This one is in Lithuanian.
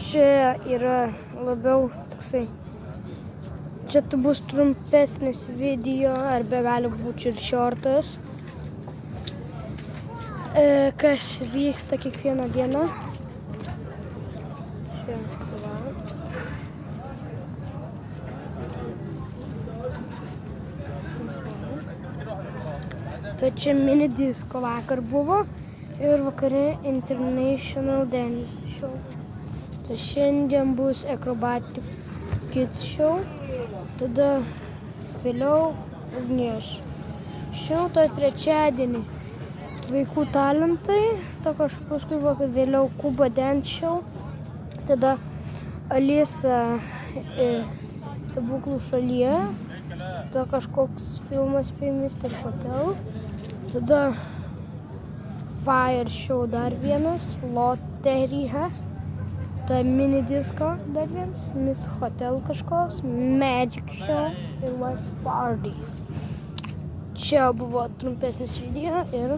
Čia yra labiau toksai. Čia tu bus trumpesnis video, arba gali būti ir shortas. Kas vyksta kiekvieną dieną. Čia, va. Tai čia mini disko vakar buvo ir vakare International Dance Show. Tai šiandien bus Acrobatic Kids Show, tada vėliau ugnies. Šiandien tai trečiadienį vaikų talentai, paskui vėliau Kuba Dance Show, tada Alisa Stebuklų šalyje, tada kažkoks filmas apie Mr. Hotel, tada Fire Show dar vienas, Loterija, ta mini disko dar vienas, Miss Hotel kažkoks, Magic Show ir Life Party. Čia buvo trumpesnis video ir